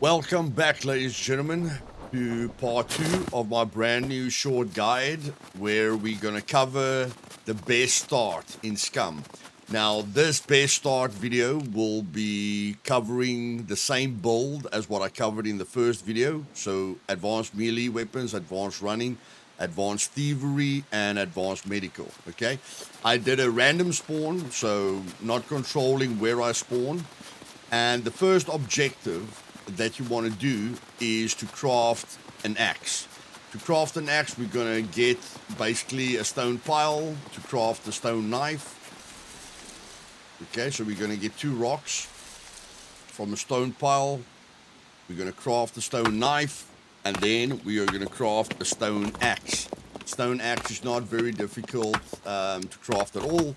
Welcome back, ladies and gentlemen, to part 2 of my brand new short guide where we're going to cover the best start in Scum. Now, this best start video will be covering the same build as what I covered in the first video. So, advanced melee weapons, advanced running, advanced thievery, and advanced medical, okay? I did a random spawn, so not controlling where I spawn. And the first objective that you want to do is to craft an axe. To craft an axe, we're going to get basically a stone pile to craft a stone knife. Okay, so we're going to get 2 rocks from a stone pile. We're going to craft a stone knife, and then we are going to craft a stone axe. Stone axe is not very difficult to craft at all.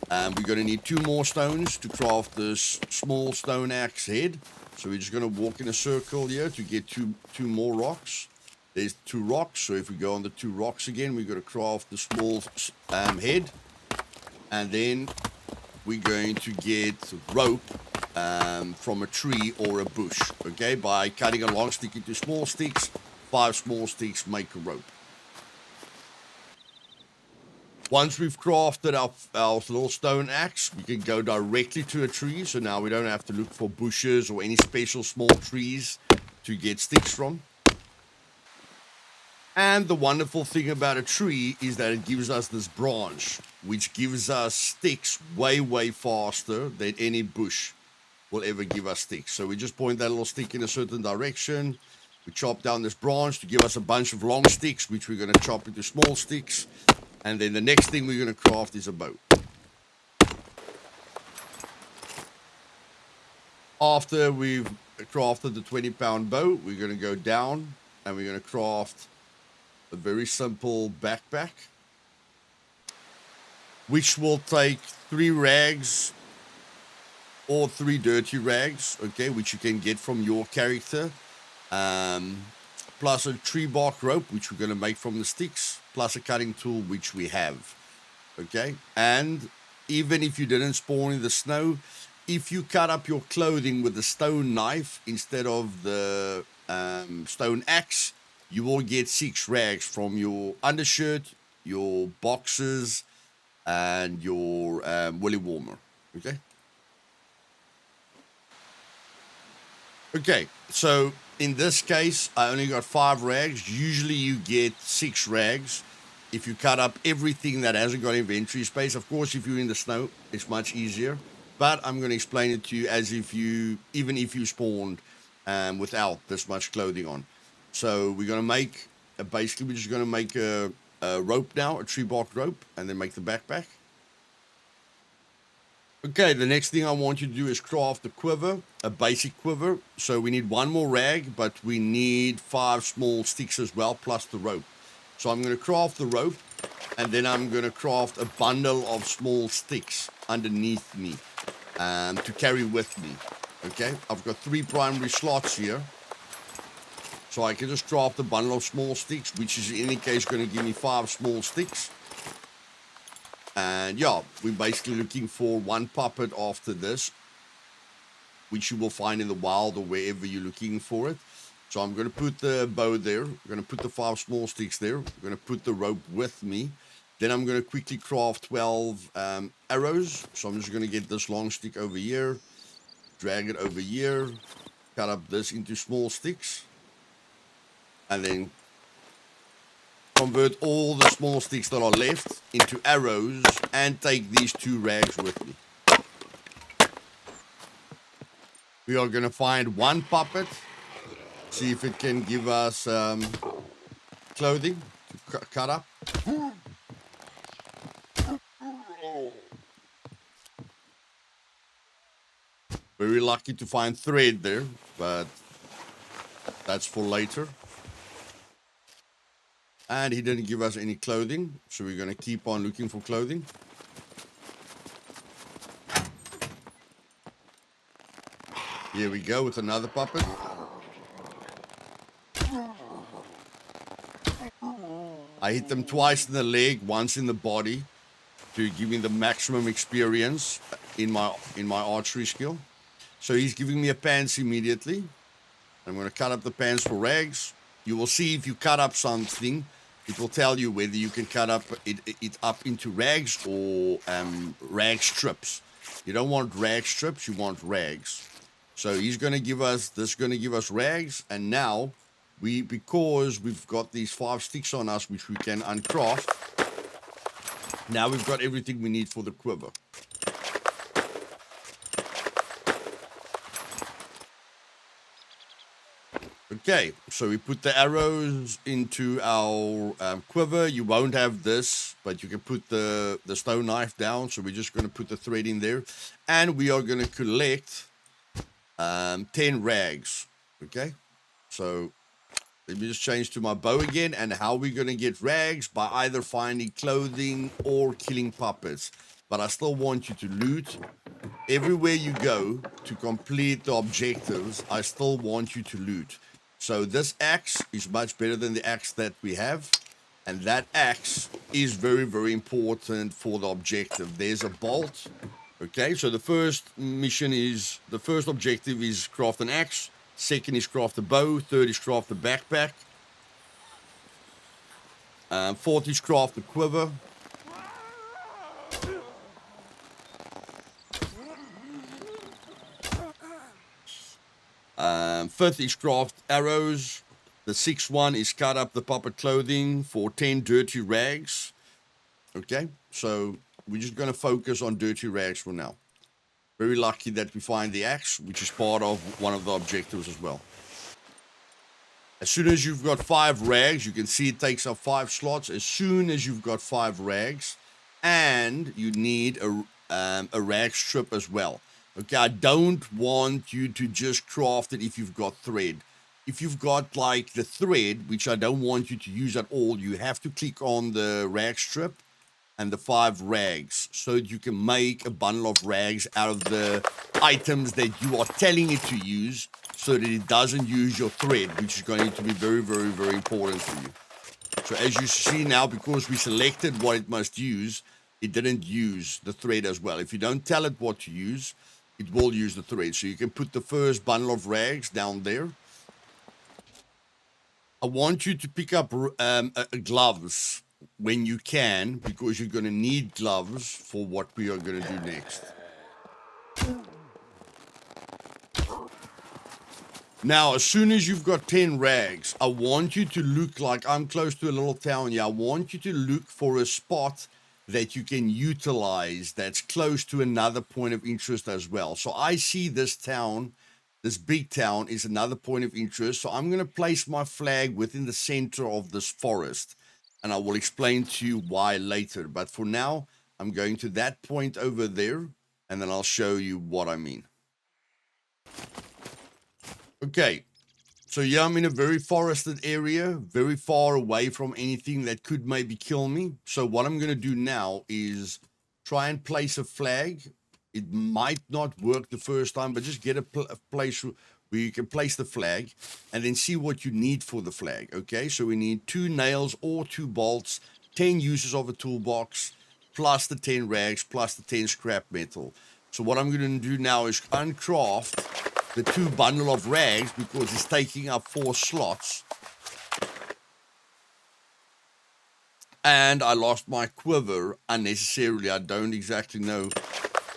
We're going to need 2 more stones to craft this small stone axe head. So we're just going to walk in a circle here to get two more rocks. There's 2 rocks, so if we go on the 2 rocks again, we're going to craft the small head. And then we're going to get rope from a tree or a bush, okay? By cutting a long stick into small sticks, 5 small sticks make a rope. Once we've crafted our little stone axe, we can go directly to a tree. So now we don't have to look for bushes or any special small trees to get sticks from. And the wonderful thing about a tree is that it gives us this branch, which gives us sticks way, way faster than any bush will ever give us sticks. So we just point that little stick in a certain direction. We chop down this branch to give us a bunch of long sticks, which we're going to chop into small sticks. And then the next thing we're going to craft is a bow. After we've crafted the 20-pound bow, we're going to go down and we're going to craft a very simple backpack, which will take 3 rags or 3 dirty rags, okay, which you can get from your character, plus a tree bark rope, which we're going to make from the sticks, plus a cutting tool, which we have, okay? And even if you didn't spawn in the snow, if you cut up your clothing with a stone knife instead of the stone axe, you will get 6 rags from your undershirt, your boxes, and your woolly warmer, okay? Okay, so in this case, I only got 5 rags. Usually you get 6 rags if you cut up everything that hasn't got inventory space. Of course, if you're in the snow, it's much easier. But I'm going to explain it to you as if even if you spawned without this much clothing on. So we're going to make, basically we're just going to make a rope now, a tree bark rope, and then make the backpack. Okay, the next thing I want you to do is craft a quiver, a basic quiver. So we need 1 more rag, but we need 5 small sticks as well, plus the rope. So I'm going to craft the rope, and then I'm going to craft a bundle of small sticks underneath me to carry with me. Okay, I've got 3 primary slots here. So I can just craft a bundle of small sticks, which is in any case going to give me 5 small sticks. And yeah, we're basically looking for 1 puppet after this, which you will find in the wild or wherever you're looking for it. So I'm going to put the bow there. I'm going to put the 5 small sticks there. I'm going to put the rope with me. Then I'm going to quickly craft 12 arrows. So I'm just going to get this long stick over here, drag it over here, cut up this into small sticks, and then convert all the small sticks that are left into arrows and take these 2 rags with me. We are going to find 1 puppet, see if it can give us clothing to cut up. Very lucky to find thread there, but that's for later. And he didn't give us any clothing, so we're going to keep on looking for clothing. Here we go with another puppet. I hit them twice in the leg, once in the body, to give me the maximum experience in my archery skill. So he's giving me a pants immediately. I'm going to cut up the pans for rags. You will see if you cut up something, it will tell you whether you can cut up it up into rags or rag strips. You don't want rag strips, you want rags. So he's going to give us, this is going to give us rags. And now, because we've got these 5 sticks on us, which we can uncraft, now we've got everything we need for the quiver. Okay, so we put the arrows into our quiver. You won't have this, but you can put the stone knife down. So we're just going to put the thread in there. And we are going to collect 10 rags. Okay, so let me just change to my bow again. And how we're going to get rags? By either finding clothing or killing puppets. But I still want you to loot. Everywhere you go to complete the objectives, I still want you to loot. So this axe is much better than the axe that we have. And that axe is very, very important for the objective. There's a bolt. Okay, so the first objective is craft an axe. Second is craft a bow. Third is craft a backpack. Fourth is craft a quiver. Fifth is craft arrows. The sixth one is cut up the puppet clothing for 10 dirty rags. Okay, so we're just going to focus on dirty rags for now. Very lucky that we find the axe, which is part of one of the objectives as well. As soon as you've got 5 rags, you can see it takes up 5 slots. As soon as you've got 5 rags, and you need a rag strip as well. Okay, I don't want you to just craft it if you've got thread. If you've got like the thread, which I don't want you to use at all, you have to click on the rag strip and the 5 rags so that you can make a bundle of rags out of the items that you are telling it to use so that it doesn't use your thread, which is going to be very, very, very important for you. So as you see now, because we selected what it must use, it didn't use the thread as well. If you don't tell it what to use, it will use the thread. So you can put the first bundle of rags down there. I want you to pick up gloves when you can, because you're going to need gloves for what we are going to do next. Now, as soon as you've got 10 rags, I want you to look like I'm close to a little town here. I want you to look for a spot that you can utilize that's close to another point of interest as well. So I see this town, this big town is another point of interest. So I'm going to place my flag within the center of this forest. And I will explain to you why later. But for now, I'm going to that point over there, and then I'll show you what I mean. Okay. So yeah, I'm in a very forested area, very far away from anything that could maybe kill me. So what I'm going to do now is try and place a flag. It might not work the first time, but just get a place where you can place the flag and then see what you need for the flag. Okay, so we need 2 nails or 2 bolts, 10 uses of a toolbox, plus the 10 rags, plus the 10 scrap metal. So what I'm going to do now is uncraft the 2 bundle of rags because it's taking up 4 slots. And I lost my quiver unnecessarily. I don't exactly know.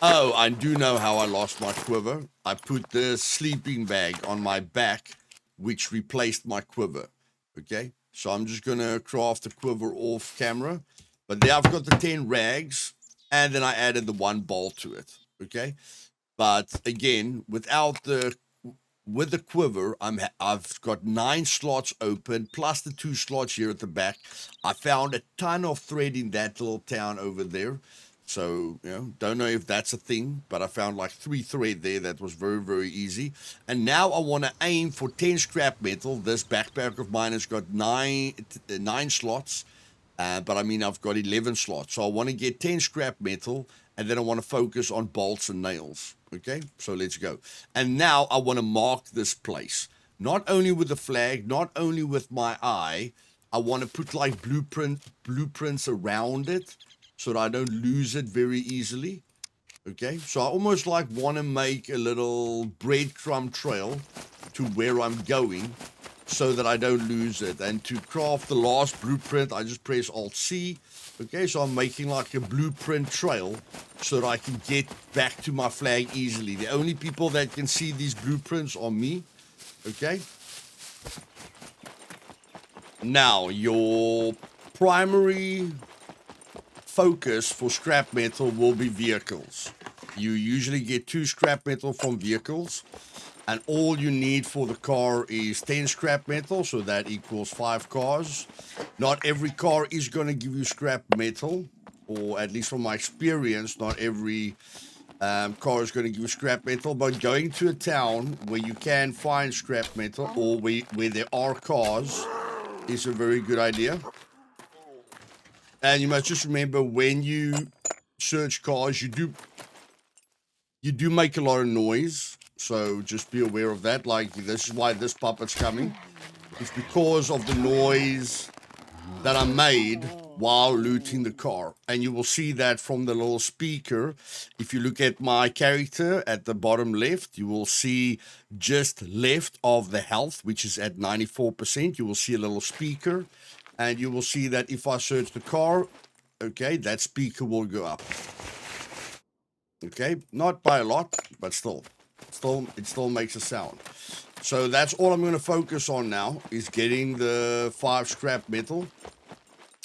Oh, I do know how I lost my quiver. I put the sleeping bag on my back, which replaced my quiver. Okay, so I'm just going to craft the quiver off camera. But there I've got the 10 rags, and then I added the 1 bolt to it. Okay. But again, with the quiver, I've got 9 slots open, plus the 2 slots here at the back. I found a ton of thread in that little town over there. So, don't know if that's a thing, but I found like 3 thread there. That was very, very easy. And now I want to aim for 10 scrap metal. This backpack of mine has got 9 slots. But I mean, I've got 11 slots. So I want to get 10 scrap metal, and then I want to focus on bolts and nails. Okay, so let's go. And now I want to mark this place. Not only with the flag, not only with my eye. I want to put like blueprints around it so that I don't lose it very easily. Okay, so I almost like want to make a little breadcrumb trail to where I'm going so that I don't lose it. And to craft the last blueprint, I just press Alt-C. Okay, so I'm making like a blueprint trail so that I can get back to my flag easily. The only people that can see these blueprints are me. Okay. Now, your primary focus for scrap metal will be vehicles. You usually get 2 scrap metal from vehicles, and all you need for the car is 10 scrap metal, so that equals 5 cars. Not every car is going to give you scrap metal, or at least from my experience, not every car is going to give you scrap metal, but going to a town where you can find scrap metal, or where there are cars, is a very good idea. And you must just remember, when you search cars, you do make a lot of noise, so just be aware of that. Like, this is why this puppet's coming. It's because of the noise that I made while looting the car. And you will see that from the little speaker. If you look at my character at the bottom left, you will see just left of the health, which is at 94%. You will see a little speaker, and you will see that if I search the car, okay, that speaker will go up. Okay, not by a lot, but still, it still makes a sound. So that's all I'm going to focus on now, is getting the 5 scrap metal,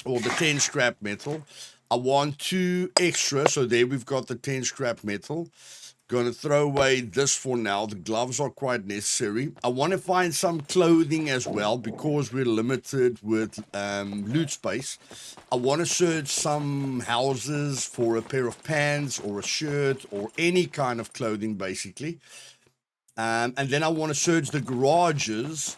or the 10 scrap metal. I want 2 extra, so there we've got the 10 scrap metal. Going to throw away this for now. The gloves are quite necessary. I want to find some clothing as well, because we're limited with loot space. I want to search some houses for a pair of pants or a shirt or any kind of clothing, basically. And then I want to search the garages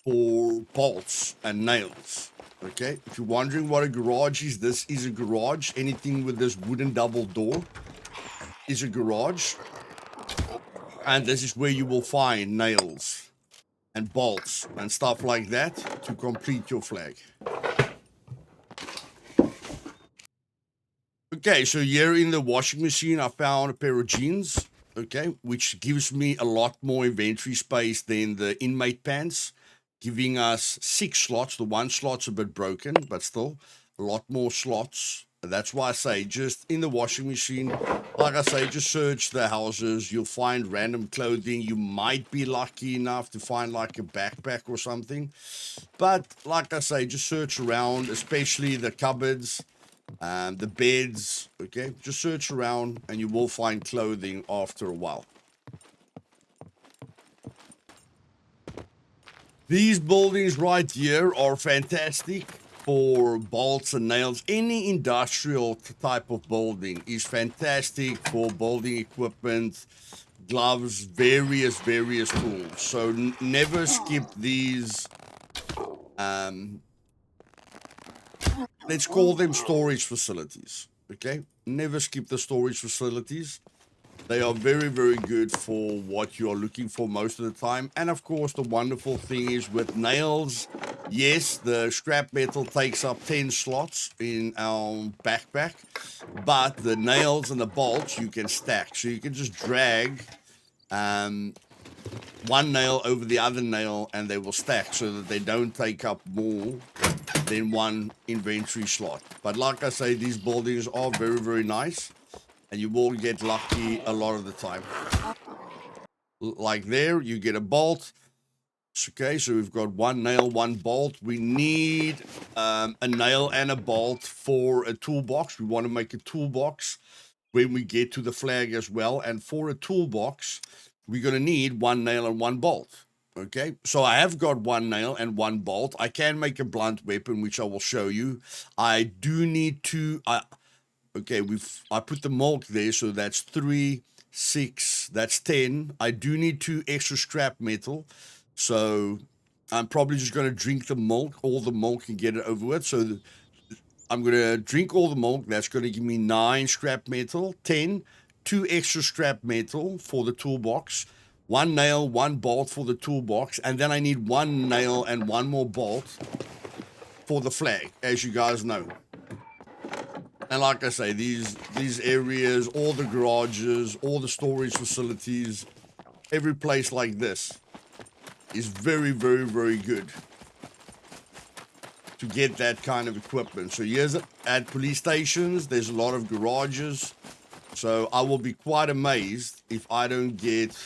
for bolts and nails. Okay, if you're wondering what a garage is, this is a garage. Anything with this wooden double door is a garage, and this is where you will find nails and bolts and stuff like that to complete your flag. Okay, so here in the washing machine I found a pair of jeans, okay, which gives me a lot more inventory space than the inmate pants, giving us 6 slots. The 1 slot's a bit broken, but still a lot more slots. That's why I say, just in the washing machine, like I say, just search the houses. You'll find random clothing. You might be lucky enough to find like a backpack or something. But like I say, just search around, especially the cupboards, the beds, okay? Just search around and you will find clothing after a while. These buildings right here are fantastic for bolts and nails. Any industrial type of building is fantastic for building equipment, gloves, various tools. So never skip these, let's call them storage facilities, okay? Never skip the storage facilities. They are very good for what you are looking for most of the time. And of course, the wonderful thing is with nails, yes, the scrap metal takes up 10 slots in our backpack, but the nails and the bolts you can stack. So you can just drag one nail over the other nail and they will stack so that they don't take up more than 1 inventory slot. But like I say, these buildings are very nice. And you will get lucky a lot of the time. Like there, you get a bolt. Okay, so we've got 1 nail, 1 bolt. We need a nail and a bolt for a toolbox. We want to make a toolbox when we get to the flag as well. And for a toolbox, we're going to need 1 nail and 1 bolt. Okay, so I have got 1 nail and 1 bolt. I can make a blunt weapon, which I will show you. I do need to... Okay, I put the milk there, so that's 3, 6, that's 10. I do need 2 extra scrap metal, so I'm probably just going to drink the milk, all the milk, and get it over with. So I'm going to drink all the milk. That's going to give me 9 scrap metal, 10, 2 extra scrap metal for the toolbox, 1 nail, 1 bolt for the toolbox, and then I need 1 nail and 1 more bolt for the flag, as you guys know. And like I say, these areas, all the garages, all the storage facilities, every place like this is very, very, very good to get that kind of equipment. So here's at police stations, there's a lot of garages. So I will be quite amazed if I don't get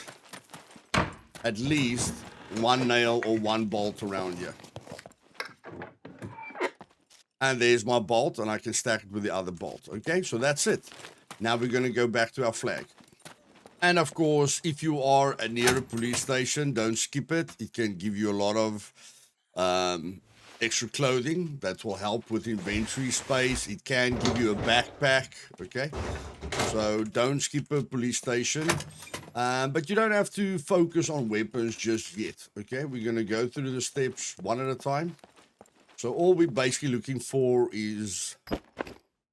at least one nail or one bolt around here. And there's my bolt, and I can stack it with the other bolt. Okay, so that's it. Now we're going to go back to our flag. And of course, if you are near a police station, don't skip it. It can give you a lot of extra clothing that will help with inventory space. It can give you a backpack, okay? So don't skip a police station. But you don't have to focus on weapons just yet, okay? We're going to go through the steps one at a time. So all we're basically looking for is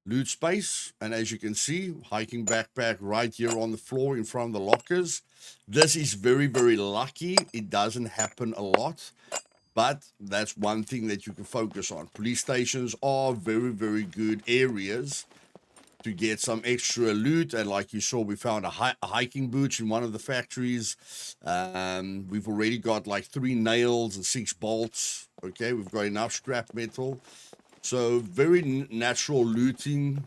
loot space, and as you can see, hiking backpack right here on the floor in front of the lockers. This is very, very lucky. It doesn't happen a lot, but that's one thing that you can focus on. Police stations are very, very good areas to get some extra loot, and like you saw, we found a hiking boots in one of the factories. We've already got like 3 nails and 6 bolts. Okay, we've got enough scrap metal. So very natural looting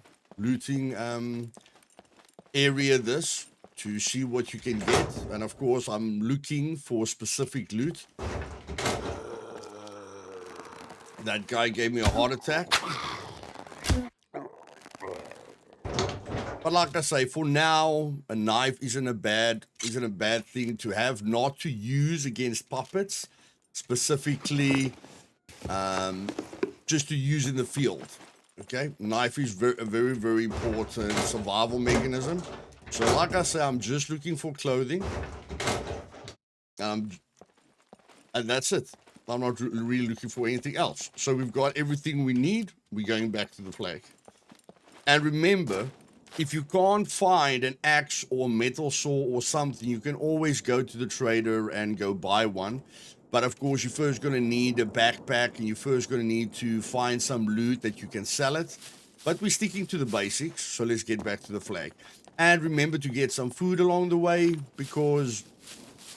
area this, to see what you can get. And of course, I'm looking for specific loot. That guy gave me a heart attack. But like I say, for now, a knife isn't a bad thing to have, not to use against puppets, specifically. Just to use in the field, okay? Knife is a very, very important survival mechanism. So like I say, I'm just looking for clothing. And that's it. I'm not really looking for anything else. So we've got everything we need. We're going back to the flag. And remember, if you can't find an axe or a metal saw or something, you can always go to the trader and go buy one. But of course, you're first going to need a backpack, and you're first going to need to find some loot that you can sell it. But we're sticking to the basics, so let's get back to the flag. And remember to get some food along the way, because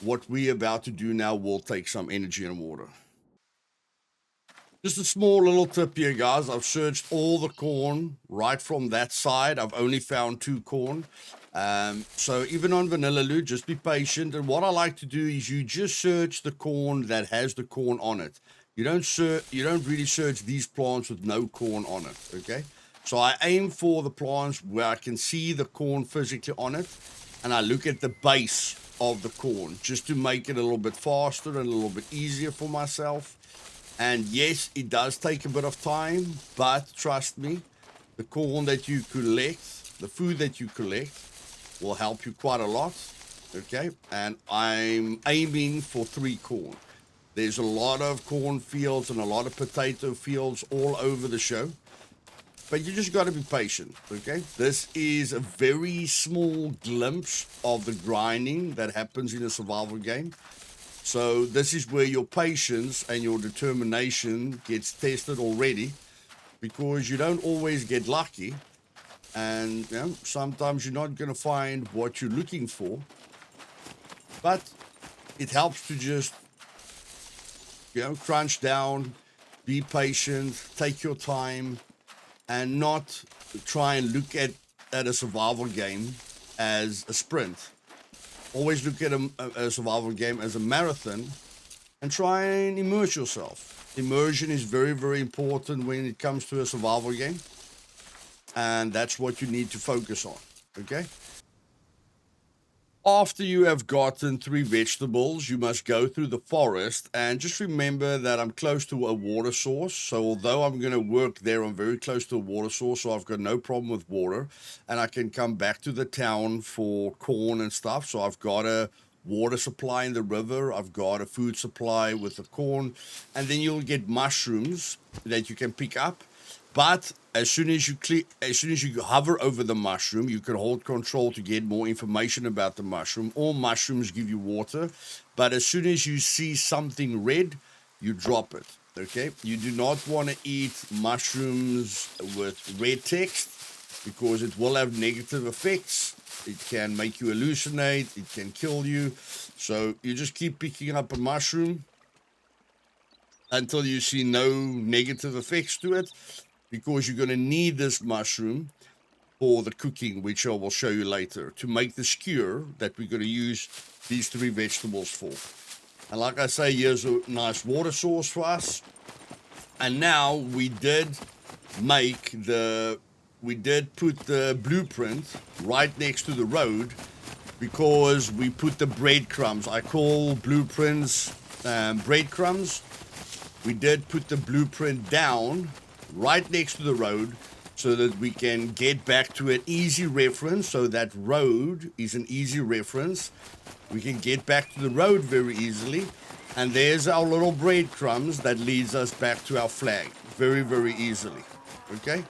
what we're about to do now will take some energy and water. Just a small little tip here, guys. I've searched all the corn right from that side. I've only found 2 corn. So even on vanilla loot, just be patient. And what I like to do is you just search the corn that has the corn on it. You don't really search these plants with no corn on it, okay? So I aim for the plants where I can see the corn physically on it, and I look at the base of the corn just to make it a little bit faster and a little bit easier for myself. And yes, it does take a bit of time, but trust me, the corn that you collect, the food that you collect, will help you quite a lot, okay? And I'm aiming for 3 corn. There's a lot of corn fields and a lot of potato fields all over the show, but you just got to be patient, okay? This is a very small glimpse of the grinding that happens in a survival game. So this is where your patience and your determination gets tested already, because you don't always get lucky. And you know, sometimes you're not going to find what you're looking for, but it helps to just, crunch down, be patient, take your time, and not try and look at a survival game as a sprint. Always look at a survival game as a marathon, and try and immerse yourself. Immersion is very, very important when it comes to a survival game. And that's what you need to focus on, okay? After you have gotten 3 vegetables, you must go through the forest, and just remember that I'm close to a water source. So although I'm going to work there, I'm very close to a water source, so I've got no problem with water, and I can come back to the town for corn and stuff. So I've got a water supply in the river, I've got a food supply with the corn, and then you'll get mushrooms that you can pick up. But as soon as you hover over the mushroom, you can hold control to get more information about the mushroom. All mushrooms give you water, but as soon as you see something red, you drop it, okay? You do not want to eat mushrooms with red text, because it will have negative effects. It can make you hallucinate, it can kill you. So you just keep picking up a mushroom, until you see no negative effects to it, because you're going to need this mushroom for the cooking, which I will show you later, to make the skewer that we're going to use these 3 vegetables for. And like I say, here's a nice water source for us. And now we did put the blueprint right next to the road, because we put the breadcrumbs. I call blueprints breadcrumbs. We did put the blueprint down right next to the road so that we can get back to an easy reference. So that road is an easy reference. We can get back to the road very easily. And there's our little breadcrumbs that leads us back to our flag very, very easily. Okay?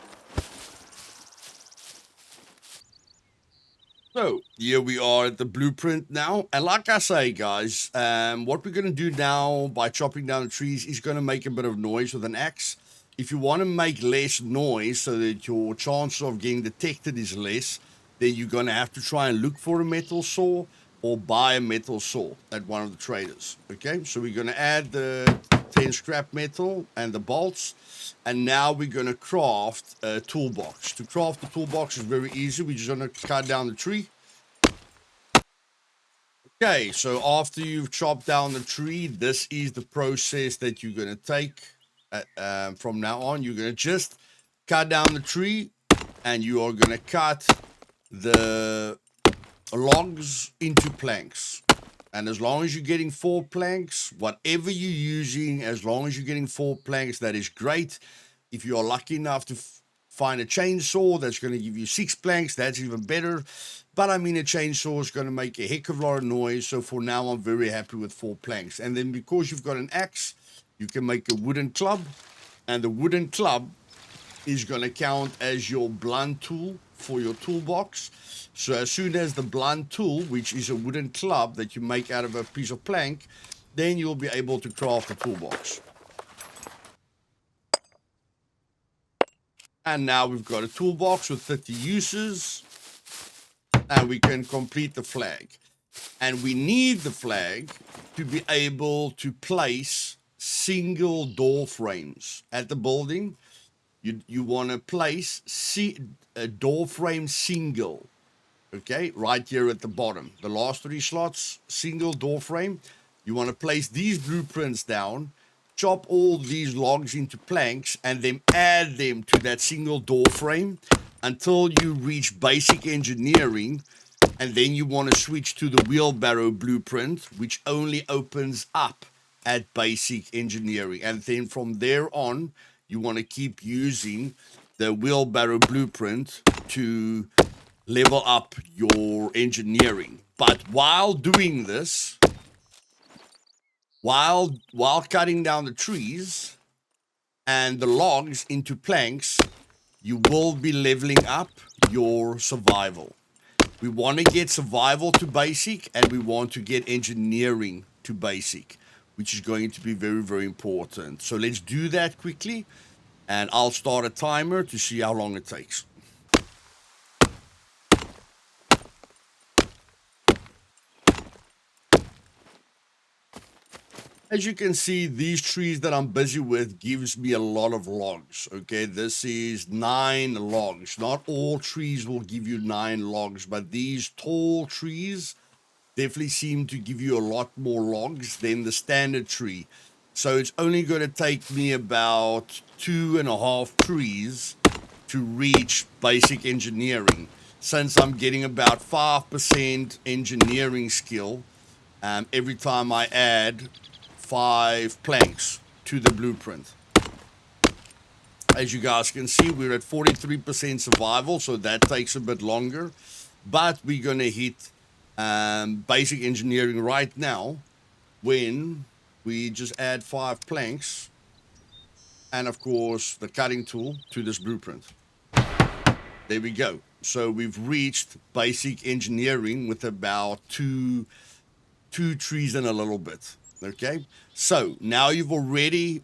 So here we are at the blueprint now. And like I say, guys, what we're going to do now by chopping down the trees is going to make a bit of noise with an axe. If you want to make less noise so that your chance of getting detected is less, then you're going to have to try and look for a metal saw or buy a metal saw at one of the traders. Okay, so we're going to add the 10 scrap metal and the bolts. And now we're going to craft a toolbox. To craft the toolbox is very easy. We're just going to cut down the tree. Okay, so after you've chopped down the tree, this is the process that you're going to take from now on. You're going to just cut down the tree, and you are going to cut the logs into planks. And as long as you're getting 4 planks, whatever you're using, as long as you're getting 4 planks, that is great. If you are lucky enough to find a chainsaw that's going to give you 6 planks, that's even better. But I mean, a chainsaw is going to make a heck of a lot of noise. So for now, I'm very happy with 4 planks. And then because you've got an axe, you can make a wooden club. And the wooden club is going to count as your blunt tool for your toolbox. So as soon as the blunt tool, which is a wooden club that you make out of a piece of plank, then you'll be able to craft the toolbox. And now we've got a toolbox with 30 uses, and we can complete the flag. And we need the flag to be able to place single door frames at the building. You want to place a door frame single. Okay, right here at the bottom, the last 3 slots, single door frame. You want to place these blueprints down, chop all these logs into planks, and then add them to that single door frame until you reach basic engineering. And then you want to switch to the wheelbarrow blueprint, which only opens up at basic engineering. And then from there on, you want to keep using the wheelbarrow blueprint to level up your engineering. But while doing this, while cutting down the trees and the logs into planks, you will be leveling up your survival. We want to get survival to basic, and we want to get engineering to basic, which is going to be very, very important. So let's do that quickly, and I'll start a timer to see how long it takes. As you can see, these trees that I'm busy with gives me a lot of logs. Okay, this is 9 logs. Not all trees will give you 9 logs, but these tall trees definitely seem to give you a lot more logs than the standard tree. So it's only going to take me about 2.5 trees to reach basic engineering. Since I'm getting about 5% engineering skill every time I add 5 planks to the blueprint. As you guys can see, we're at 43% survival, so that takes a bit longer. But we're going to hit basic engineering right now when we just add 5 planks and, of course, the cutting tool to this blueprint. There we go. So we've reached basic engineering with about two trees and a little bit. Okay, so now you've already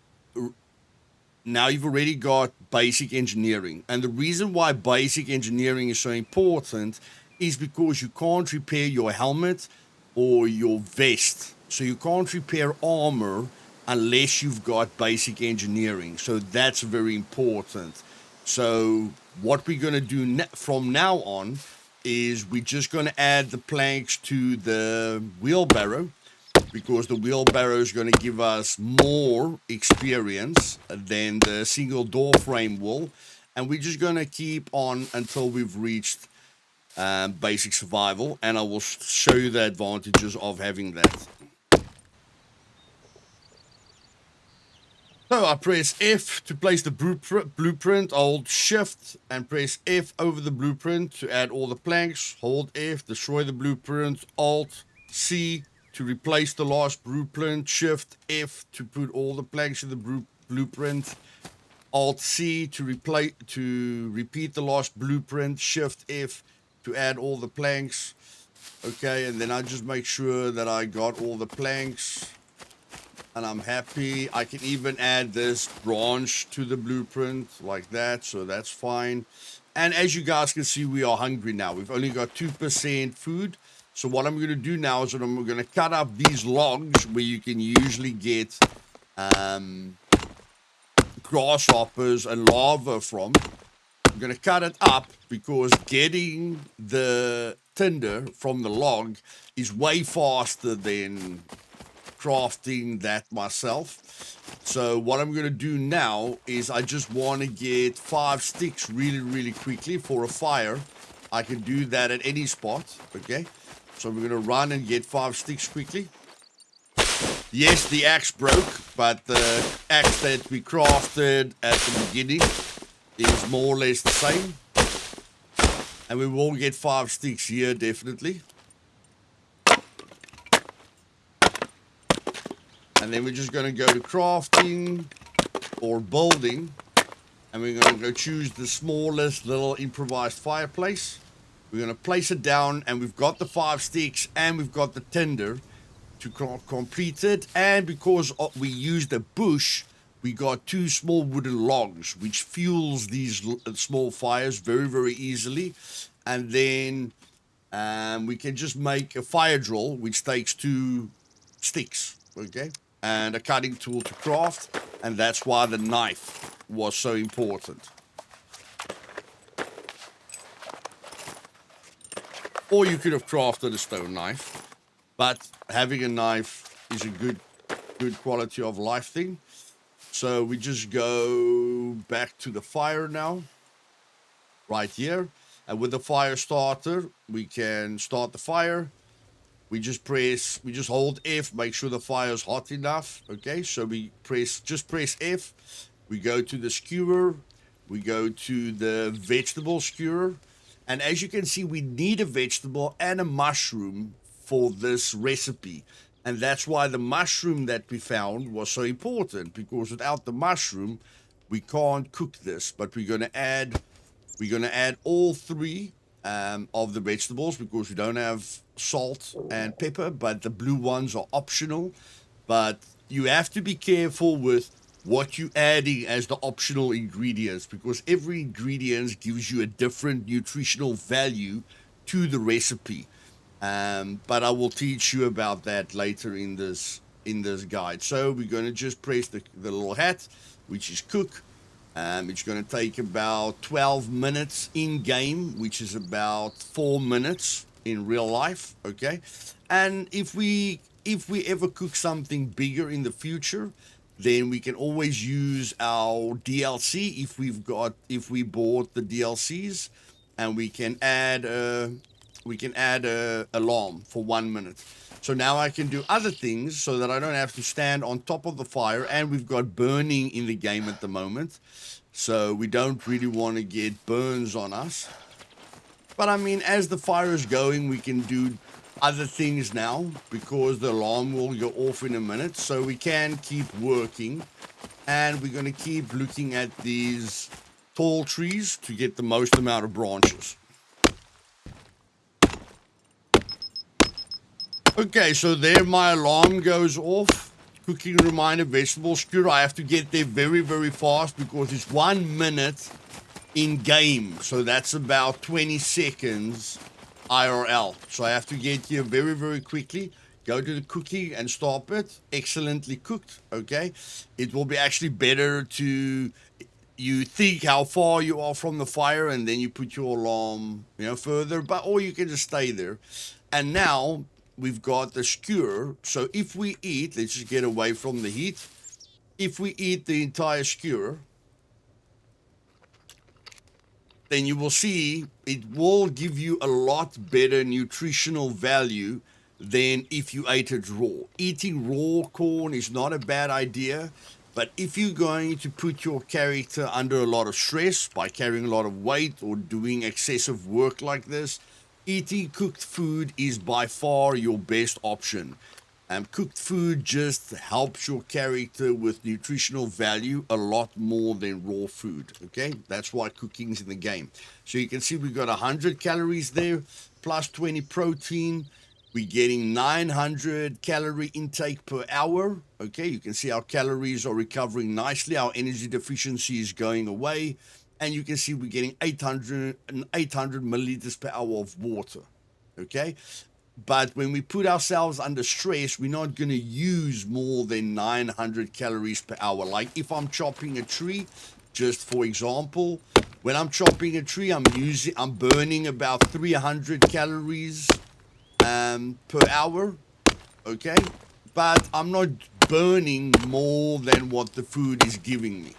got basic engineering. And the reason why basic engineering is so important is because you can't repair your helmet or your vest. So you can't repair armor unless you've got basic engineering. So that's very important. So what we're going to do from now on is we're just going to add the planks to the wheelbarrow, because the wheelbarrow is going to give us more experience than the single door frame will. And we're just going to keep on until we've reached basic survival, and I will show you the advantages of having that. So I press F to place the blueprint, hold shift and press F over the blueprint to add all the planks, hold F, destroy the blueprint, alt C to replace the last blueprint, shift F to put all the planks in the blueprint, alt C to repeat the last blueprint, shift F to add all the planks. Okay, and then I just make sure that I got all the planks. And I'm happy. I can even add this branch to the blueprint like that, so that's fine. And as you guys can see, we are hungry now. We've only got 2% food. So what I'm going to do now is that I'm going to cut up these logs where you can usually get grasshoppers and lava from. I'm going to cut it up because getting the tinder from the log is way faster than crafting that myself. So what I'm going to do now is I just want to get 5 sticks really quickly for a fire. I can do that at any spot. Okay, so we're going to run and get 5 sticks quickly. Yes, the axe broke, but the axe that we crafted at the beginning is more or less the same, and we will get 5 sticks here definitely. And then we're just going to go to crafting or building. And we're going to go choose the smallest little improvised fireplace. We're going to place it down. And we've got the 5 sticks. And we've got the tinder to complete it. And because we used a bush, we got 2 small wooden logs, which fuels these small fires very easily. And then we can just make a fire drill, which takes 2 sticks. Okay. And a cutting tool to craft, and that's why the knife was so important. Or you could have crafted a stone knife, but having a knife is a good quality of life thing. So we just go back to the fire now, right here, and with the fire starter we can start the fire. We just hold F, make sure the fire is hot enough. Okay, so we just press F. We go to the skewer. We go to the vegetable skewer. And as you can see, we need a vegetable and a mushroom for this recipe. And that's why the mushroom that we found was so important, because without the mushroom, we can't cook this. But we're going to add all 3 of the vegetables, because we don't have salt and pepper, but the blue ones are optional. But you have to be careful with what you're adding as the optional ingredients, because every ingredient gives you a different nutritional value to the recipe. But I will teach you about that later in this guide. So we're going to just press the little hat, which is cook. It's going to take about 12 minutes in game, which is about 4 minutes in real life. Okay, and if we ever cook something bigger in the future, then we can always use our DLC if we bought the DLCs, and we can add a alarm for 1 minute. So now I can do other things so that I don't have to stand on top of the fire, and we've got burning in the game at the moment. So we don't really want to get burns on us. But I mean, as the fire is going, we can do other things now, because the alarm will go off in a minute. So we can keep working, and we're going to keep looking at these tall trees to get the most amount of branches. Okay, so there my alarm goes off. Cooking reminder, vegetable skewer. I have to get there very fast, because it's 1 minute in game. So that's about 20 seconds IRL. So I have to get here very quickly. go to the cooking and stop it. Excellently cooked, okay? It will be actually better to, you think how far you are from the fire and then you put your alarm, further, but or you can just stay there. And now we've got the skewer. So if we eat, let's just get away from the heat. If we eat the entire skewer, then you will see it will give you a lot better nutritional value than if you ate it raw. Eating raw corn is not a bad idea, but if you're going to put your character under a lot of stress by carrying a lot of weight or doing excessive work like this, eating cooked food is by far your best option. Cooked food just helps your character with nutritional value a lot more than raw food, okay? That's why cooking's in the game. So you can see we've got 100 calories there, plus 20 protein. We're getting 900 calorie intake per hour, okay? You can see our calories are recovering nicely. Our energy deficiency is going away. And you can see we're getting 800 milliliters per hour of water, okay? But when we put ourselves under stress, we're not going to use more than 900 calories per hour. Like if I'm chopping a tree, just for example, when I'm chopping a tree, I'm burning about 300 calories per hour, okay? But I'm not burning more than what the food is giving me.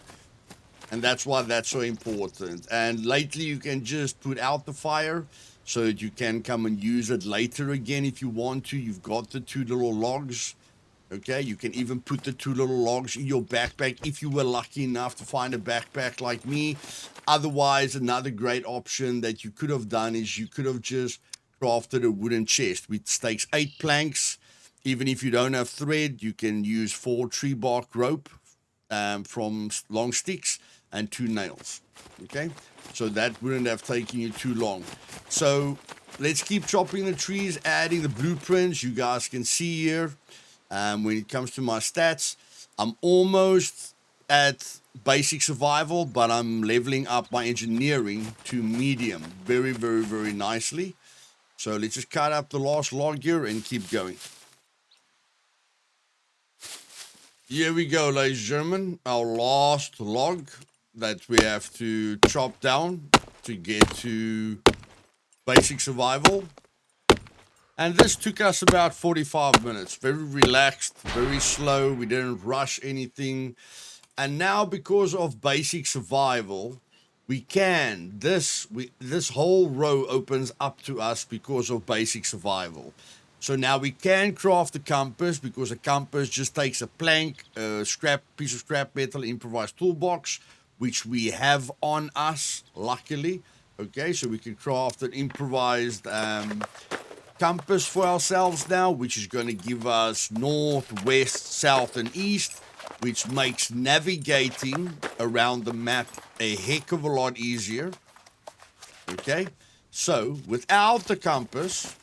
And that's why that's so important. And lately, you can just put out the fire so that you can come and use it later again if you want to. You've got the 2 little logs, okay? You can even put the 2 little logs in your backpack if you were lucky enough to find a backpack like me. Otherwise, another great option that you could have done is you could have just crafted a wooden chest which takes 8 planks. Even if you don't have thread, you can use 4 tree bark rope from long sticks and 2 nails, okay? So that wouldn't have taken you too long. So let's keep chopping the trees, adding the blueprints. You guys can see here, when it comes to my stats, I'm almost at basic survival, but I'm leveling up my engineering to medium very, very, very nicely. So let's just cut up the last log here and keep going. Here we go, ladies and gentlemen, our last log that we have to chop down to get to basic survival. And this took us about 45 minutes. Very relaxed, very slow. We didn't rush anything. And now because of basic survival, we can, this whole row opens up to us because of basic survival. So now we can craft a compass because a compass just takes a plank, a piece of scrap metal, improvised toolbox, which we have on us, luckily. Okay, so we can craft an improvised compass for ourselves now, which is going to give us north, west, south, and east, which makes navigating around the map a heck of a lot easier. Okay, so without the compass,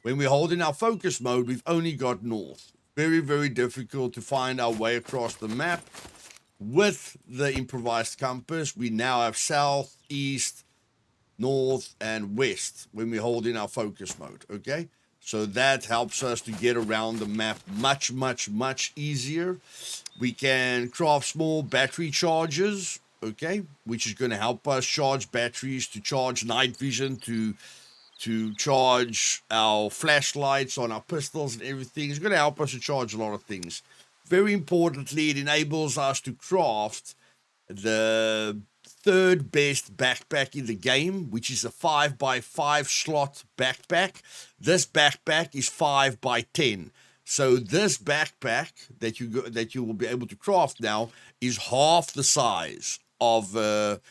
when we're holding our focus mode, we've only got north. Very, very difficult to find our way across the map. With the improvised compass, we now have south, east, north, and west when we hold in our focus mode, okay? So that helps us to get around the map much, much, much easier. We can craft small battery chargers, okay? Which is going to help us charge batteries, to charge night vision, to charge our flashlights on our pistols and everything. It's going to help us to charge a lot of things. Very importantly, it enables us to craft the third best backpack in the game, which is a 5x5 slot backpack. This backpack is 5x10. So this backpack that you will be able to craft now is half the size of a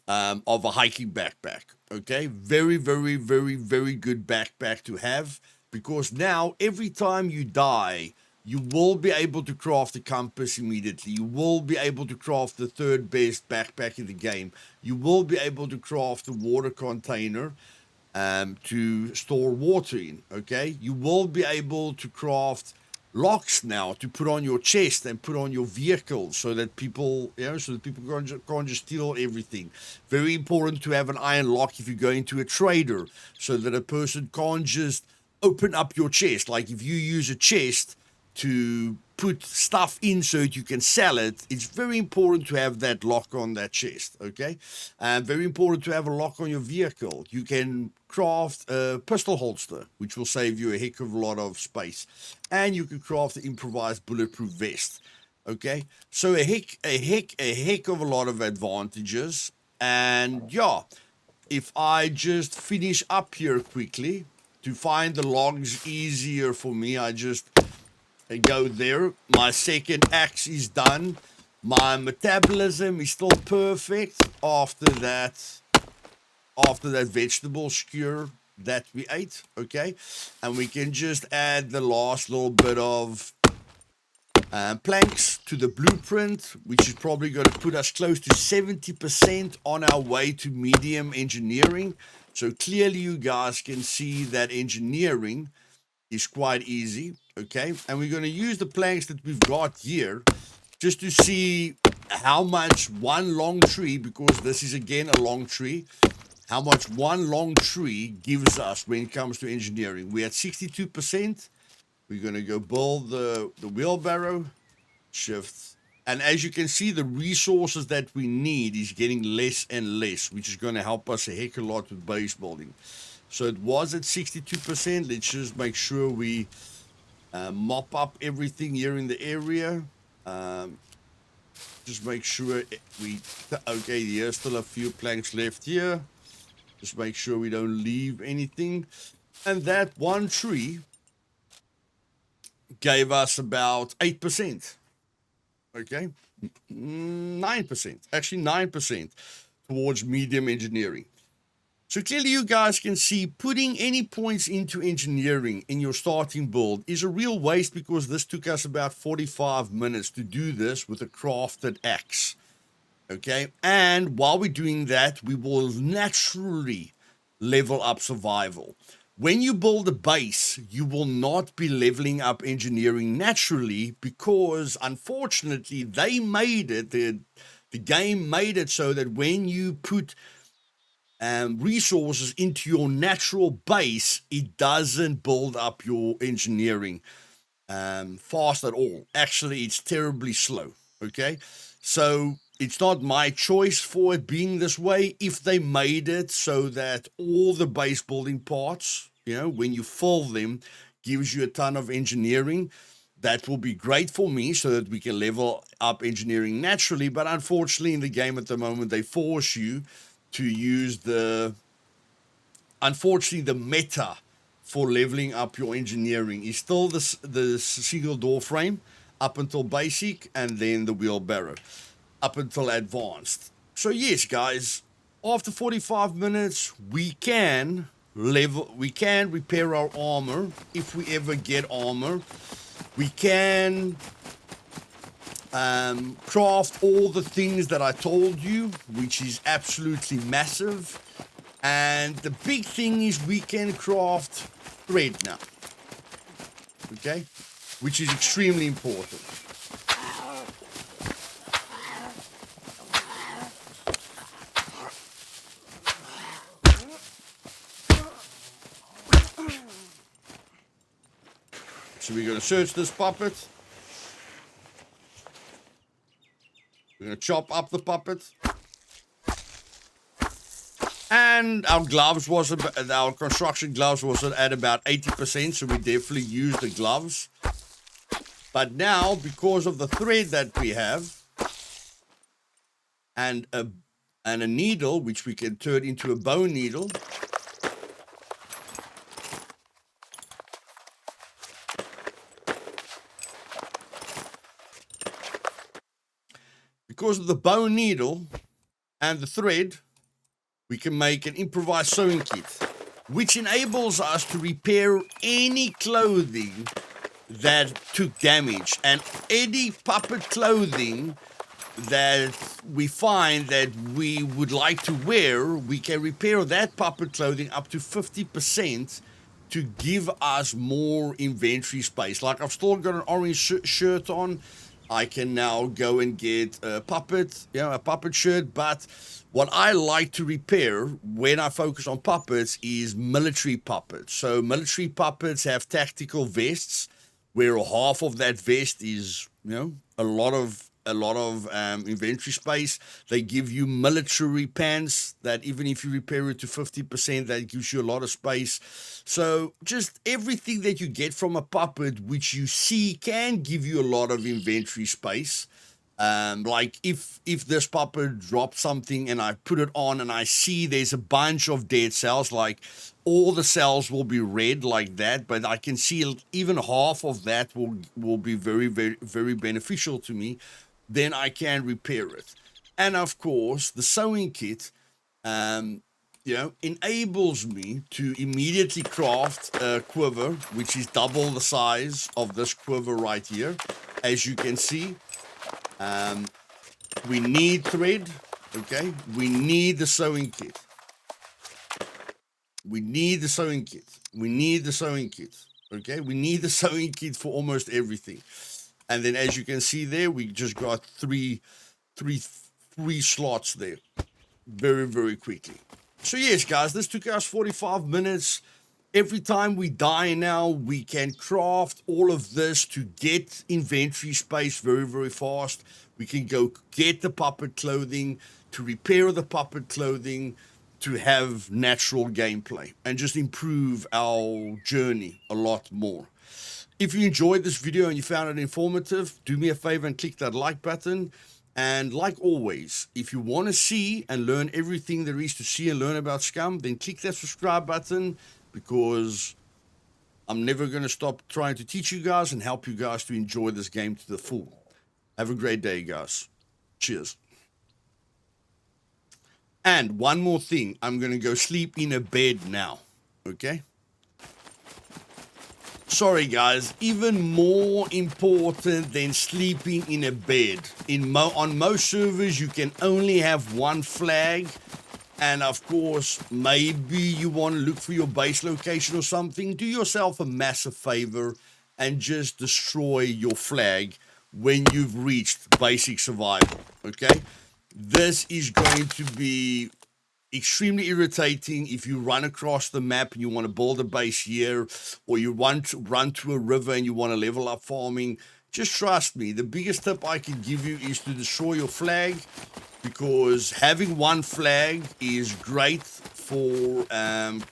hiking backpack. Okay, very, very, very, very good backpack to have, because now every time you die, you will be able to craft a compass immediately. You will be able to craft the third best backpack in the game. You will be able to craft a water container to store water in, okay? You will be able to craft locks now to put on your chest and put on your vehicle so that people, can't just steal everything. Very important to have an iron lock if you're going to a trader, so that a person can't just open up your chest. Like if you use a chest to put stuff in so that you can sell it, it's very important to have that lock on that chest, okay? And very important to have a lock on your vehicle. You can craft a pistol holster, which will save you a heck of a lot of space. And you can craft an improvised bulletproof vest, okay? So a heck of a lot of advantages. And yeah, if I just finish up here quickly, to find the logs easier for me, I just go there. My second axe is done. My metabolism is still perfect after that vegetable skewer that we ate, okay? And we can just add the last little bit of planks to the blueprint, which is probably going to put us close to 70% on our way to medium engineering. So clearly you guys can see that engineering is quite easy, okay? And we're going to use the planks that we've got here just to see how much one long tree, because this is again a long tree, how much one long tree gives us when it comes to engineering. We're at 62%. We're going to go build the wheelbarrow, shift. And as you can see, the resources that we need is getting less and less, which is going to help us a heck of a lot with base building. So it was at 62%. Let's just make sure we mop up everything here in the area. Just make sure okay, there's still a few planks left here. Just make sure we don't leave anything. And that one tree gave us about 8%. Okay, 9%, actually 9% towards medium engineering. So clearly you guys can see putting any points into engineering in your starting build is a real waste, because this took us about 45 minutes to do this with a crafted axe. Okay, and while we're doing that, we will naturally level up survival. When you build a base, you will not be leveling up engineering naturally, because unfortunately they made it, the game made it so that when you put resources into your natural base, it doesn't build up your engineering fast at all. Actually, it's terribly slow, okay? So it's not my choice for it being this way. If they made it so that all the base building parts, you know, when you fill them, gives you a ton of engineering, that will be great for me so that we can level up engineering naturally. But unfortunately, in the game at the moment, they force you to use the meta for leveling up your engineering is still the single door frame up until basic, and then the wheelbarrow up until advanced. So yes, guys, after 45 minutes, we can repair our armor if we ever get armor. We can craft all the things that I told you, which is absolutely massive. And the big thing is we can craft thread now, okay, which is extremely important. So we're going to search this puppet. We're going to chop up the puppet. And our construction gloves was at about 80%, so we definitely used the gloves. But now, because of the thread that we have, and a needle, which we can turn into a bone needle, because of the bone needle and the thread, we can make an improvised sewing kit, which enables us to repair any clothing that took damage, and any puppet clothing that we find that we would like to wear, we can repair that puppet clothing up to 50% to give us more inventory space. Like I've still got an orange shirt on. I can now go and get a puppet, a puppet shirt. But what I like to repair when I focus on puppets is military puppets. So military puppets have tactical vests, where half of that vest is, a lot of inventory space. They give you military pants that even if you repair it to 50%, that gives you a lot of space. So just everything that you get from a puppet, which you see can give you a lot of inventory space. Like if this puppet drops something and I put it on and I see there's a bunch of dead cells, like all the cells will be red like that, but I can see even half of that will be very, very, very beneficial to me. Then I can repair it. And of course, the sewing kit, enables me to immediately craft a quiver, which is double the size of this quiver right here. As you can see, we need thread, okay? We need the sewing kit. We need the sewing kit. We need the sewing kit, okay? We need the sewing kit for almost everything. And then as you can see there, we just got three slots there very, very quickly. So yes, guys, this took us 45 minutes. Every time we die now, we can craft all of this to get inventory space very, very fast. We can go get the puppet clothing, to repair the puppet clothing, to have natural gameplay, and just improve our journey a lot more. If you enjoyed this video and you found it informative, do me a favor and click that like button. And like always, if you want to see and learn everything there is to see and learn about Scum, then click that subscribe button, because I'm never going to stop trying to teach you guys and help you guys to enjoy this game to the full. Have a great day, guys. Cheers. And one more thing, I'm going to go sleep in a bed now, okay? Sorry, guys, even more important than sleeping in a bed. On most servers, you can only have one flag. And of course, maybe you want to look for your base location or something. Do yourself a massive favor and just destroy your flag when you've reached basic survival, okay? This is going to be extremely irritating if you run across the map and you want to build a base here, or you want to run to a river and you want to level up farming. Just trust me, the biggest tip I can give you is to destroy your flag, because having one flag is great for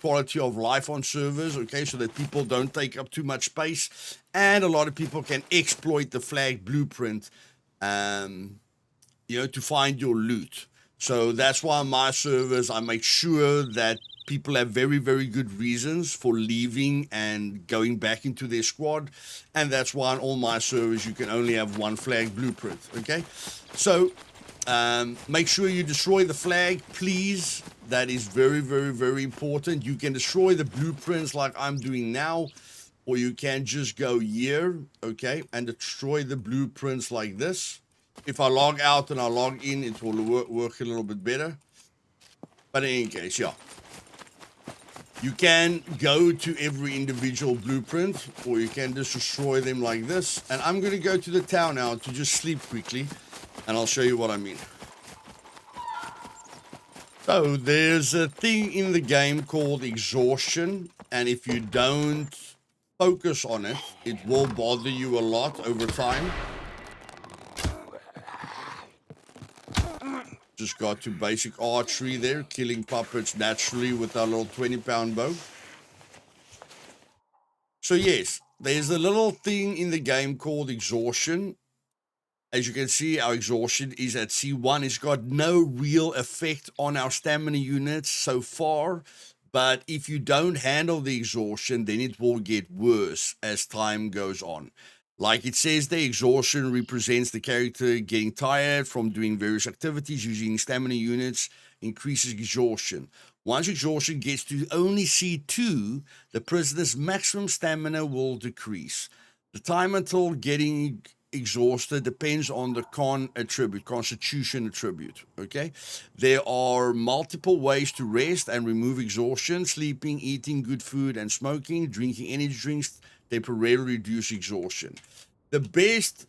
quality of life on servers, okay, so that people don't take up too much space, and a lot of people can exploit the flag blueprint to find your loot. So that's why on my servers, I make sure that people have very, very good reasons for leaving and going back into their squad. And that's why on all my servers, you can only have one flag blueprint, okay? So make sure you destroy the flag, please. That is very, very, very important. You can destroy the blueprints like I'm doing now, or you can just go here, okay, and destroy the blueprints like this. If I log out and I log in, it will work a little bit better. But in any case, yeah. You can go to every individual blueprint, or you can just destroy them like this. And I'm going to go to the town now to just sleep quickly, and I'll show you what I mean. So there's a thing in the game called exhaustion, and if you don't focus on it, it will bother you a lot over time. Just got to basic archery there, killing puppets naturally with our little 20-pound bow. So yes, there's a little thing in the game called exhaustion. As you can see, our exhaustion is at C1. It's got no real effect on our stamina units so far, but if you don't handle the exhaustion, then it will get worse as time goes on. Like it says, the exhaustion represents the character getting tired from doing various activities. Using stamina units increases exhaustion. Once exhaustion gets to only C2, the prisoner's maximum stamina will decrease. The time until getting exhausted depends on the constitution attribute, okay? There are multiple ways to rest and remove exhaustion: sleeping, eating good food, and smoking. Drinking energy drinks temporarily reduce exhaustion. The best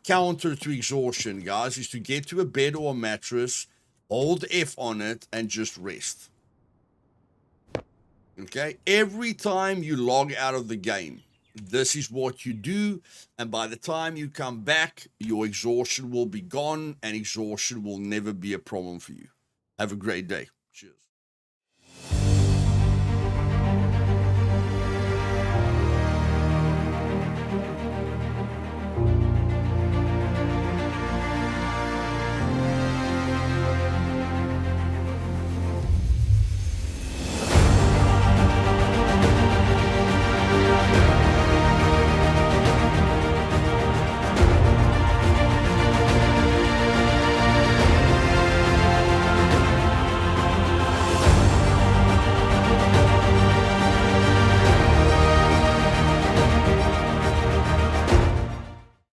counter to exhaustion, guys, is to get to a bed or a mattress, hold F on it, and just rest. Okay? Every time you log out of the game, this is what you do, and by the time you come back, your exhaustion will be gone, and exhaustion will never be a problem for you. Have a great day. Cheers.